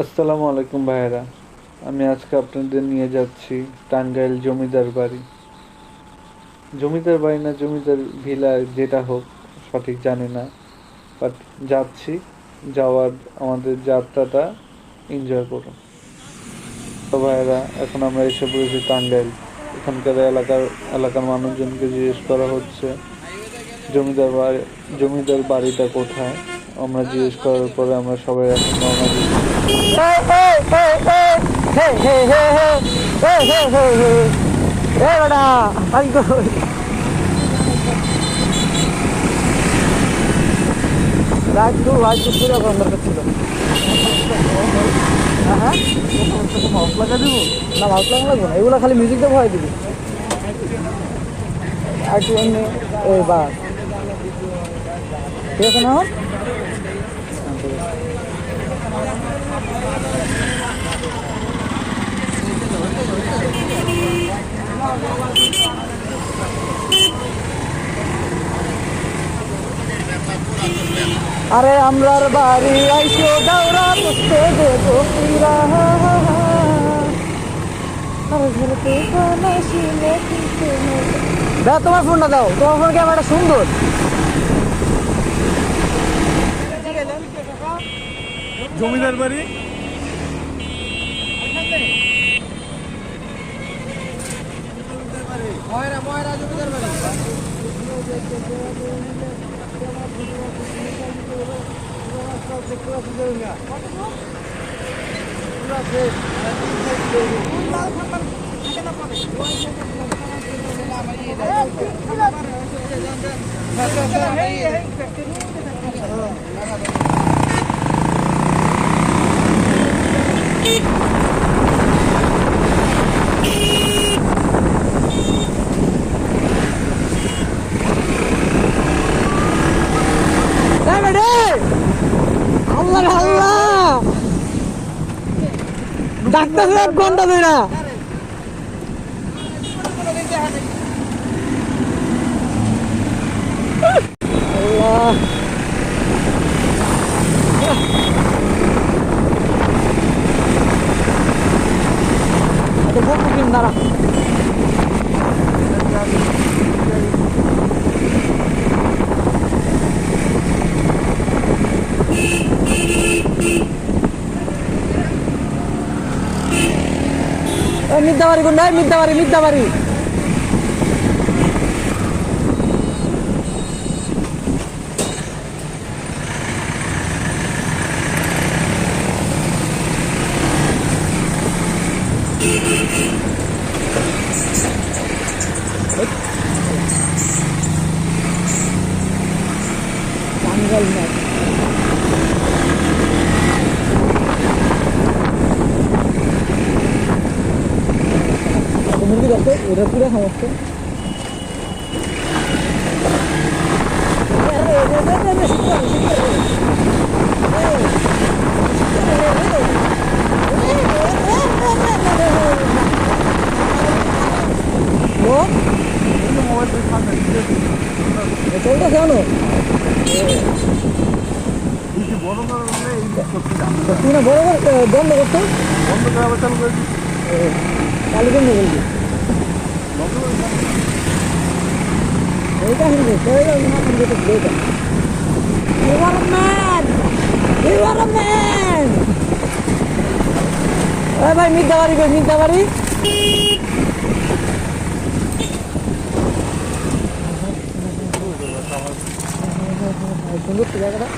আসসালামু আলাইকুম ভাইয়েরা। আমি আজকে আপনাদের নিয়ে যাচ্ছি টাঙ্গাইল জমিদার বাড়ি। জমিদার বাড়ি না জমিদার ভিলা, যেটা হোক সঠিক জানি না, বাট যাচ্ছি। যাওয়ার আমাদের যাত্রাটা এনজয় করুন। তো ভাইয়েরা, এখন আমরা এসে পড়েছি টাঙ্গাইল। এখানকার এলাকার মানুষজনকে জিজ্ঞেস করা হচ্ছে জমিদার বাড়ি জমিদার বাড়িটা কোথায়। আমরা জিজ্ঞেস করার পরে আমরা সবাই এখন রওনা দিচ্ছি। এগুলো খালি মিউজিক দিয়ে ভয় দিবি আর কি এমনি ওই বা ঠিক আছে না আরে আমরার বাড়ি আইসো দাওরা করতে দেবো কিরা দাও তোমার ফোনটা দাও, তোমার ফোন ক্যামেরাটা সুন্দর। জমিদার বাড়ি আল্লাহ আল্লাহ ডাক্তার এক ঘন্টা ধরে আল্লাহ দাঁড়া মিথ্যাবাড়ি কোন নাই মিথ্যাবাড়ি টাঙ্গাইল না মুরগি দেখো ওটা পুরো সমস্ত চলটা জানো তুই না বড় বন্ধ করতো বন্ধ করে আবার চালু করে চালু বন্ধ করবি এইটা Hindu You are a man! You are a man! ভাই মিথ্যাবাড়ি সুন্দর তো জায়গাটা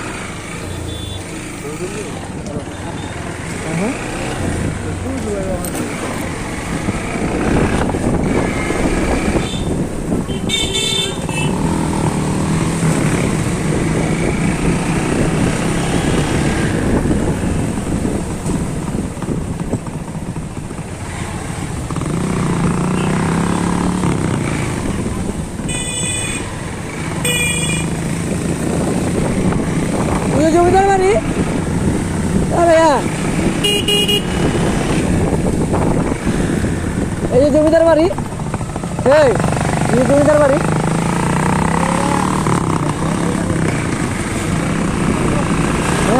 জমিদার বাড়ি এই যে জমিদার বাড়ি এই জমিদার বাড়ি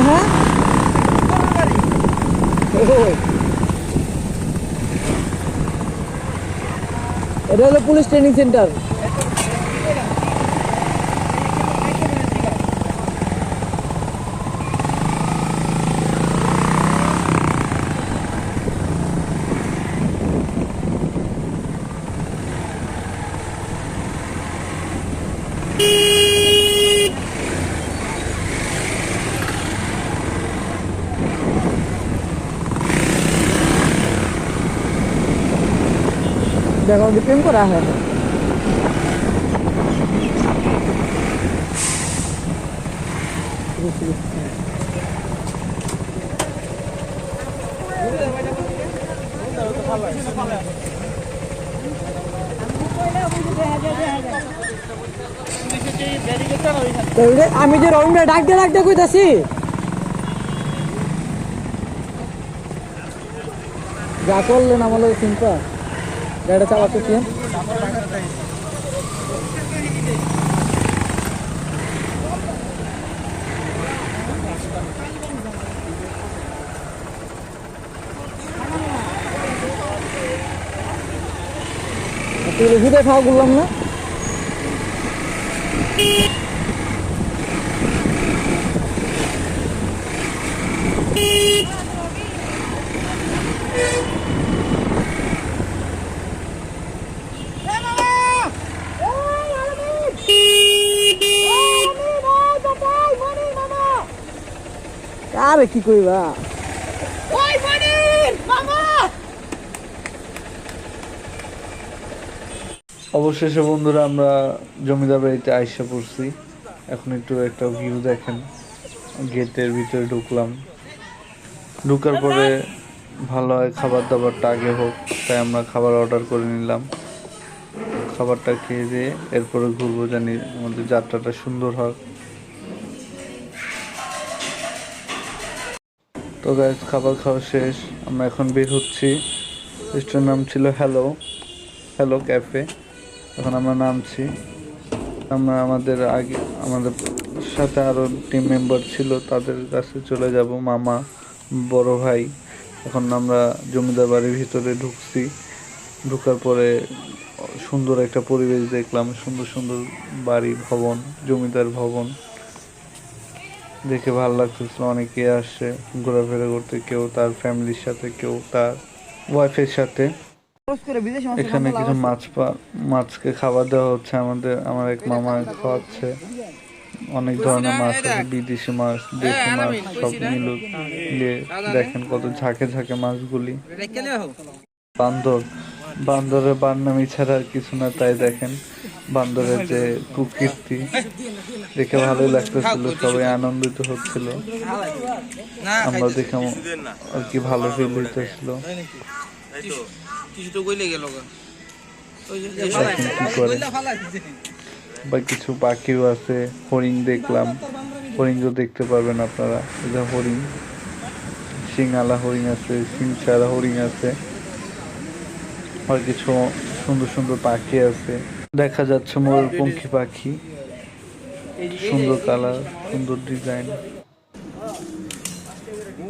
হ্যাঁ এটা হলো পুলিশ ট্রেনিং সেন্টার। দেখো প্রেম করা হয় না। আমি যে রবীন্দ্র ডাকতে ডাকতে কইতাছি যা করলেন আমার লোক চিন্তা গাড়িটা চালাতেছি। হুদে খাওয়া করলাম না। আরে কি কইবা অবশেষে বন্ধুরা আমরা জমিদার বাড়িতে আইসা পড়ছি। এখন একটু একটা ভিউ দেখেন। গেটের ভিতরে ঢুকলাম, ঢুকার পরে ভালো হয় খাবার দাবারটা আগে হোক, তাই আমরা খাবার অর্ডার করে নিলাম। খাবারটা খেয়ে দিয়ে এরপরে ঘুরবো, জানি আমাদের যাত্রাটা সুন্দর হয়। তো গাইস, খাবার খাওয়া শেষ, আমরা এখন বের হচ্ছি। রেস্টুরেন্টের নাম ছিল হ্যালো হ্যালো ক্যাফে। এখন আমরা নামছি। আমরা আমাদের সাথে আরো টিম মেম্বার ছিল, তাদের কাছে চলে যাব। মামা, বড় ভাই। এখন আমরা জমিদার বাড়ির ভিতরে ঢুকছি। ঢুকার পরে সুন্দর একটা পরিবেশ দেখলাম, সুন্দর সুন্দর বাড়ি, ভবন, জমিদার ভবন দেখে ভালো লাগতেছিল। অনেকে আসছে ঘোরাফেরা করতে, কেউ তার ফ্যামিলির সাথে, কেউ তার ওয়াইফের সাথে। এখানে কিছু মাছকে খাবার দেওয়া হচ্ছে। আমার এক মামা খাওয়াচ্ছে। অনেক ধরনের মাছ আছে, বিদেশি মাছ, দেশি মাছ, সব মিলিয়ে দেখেন কত ঝাঁকে ঝাঁকে মাছগুলি। বান্দরের বান্নামি ছাড়া আর কিছু না, তাই দেখেন বান্দরের যে কুকীর্তি দেখে ভালোই লাগতেছিল, সবাই আনন্দিত হচ্ছিল। আমরা দেখে আর কি ভালো ফিল হইতেছিল। দেখেন কি করে। বা কিছু পাখিও আছে, হরিণ দেখলাম, হরিণও দেখতে পারবেন আপনারা। এটা হরিণ, সিংআলা হরিণ আছে, সিং ছাড়া হরিণ আছে, আর কিছু সুন্দর সুন্দর পাখি আছে। দেখা যাচ্ছে ময়ূরপঙ্খী পাখি, সুন্দর কালার, সুন্দর ডিজাইন।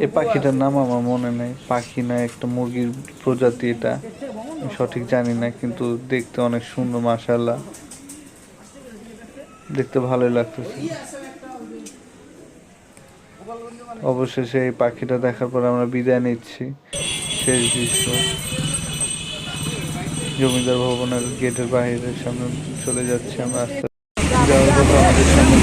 এই পাখিটার নাম আমার মনে নেই, পাখি না একটা মুরগির প্রজাতি, এটা সঠিক জানি না, কিন্তু দেখতে অনেক সুন্দর, মাশাআল্লাহ, দেখতে ভালোই লাগতেছে। অবশেষে এই পাখিটা দেখার পর আমরা বিদায় নিচ্ছি। শেষ দৃশ্য, জমিদার ভবনের গেটের বাইরের সামনে চলে যাচ্ছি আমরা। আস্তে যাওয়ার পথে আমাদের সামনে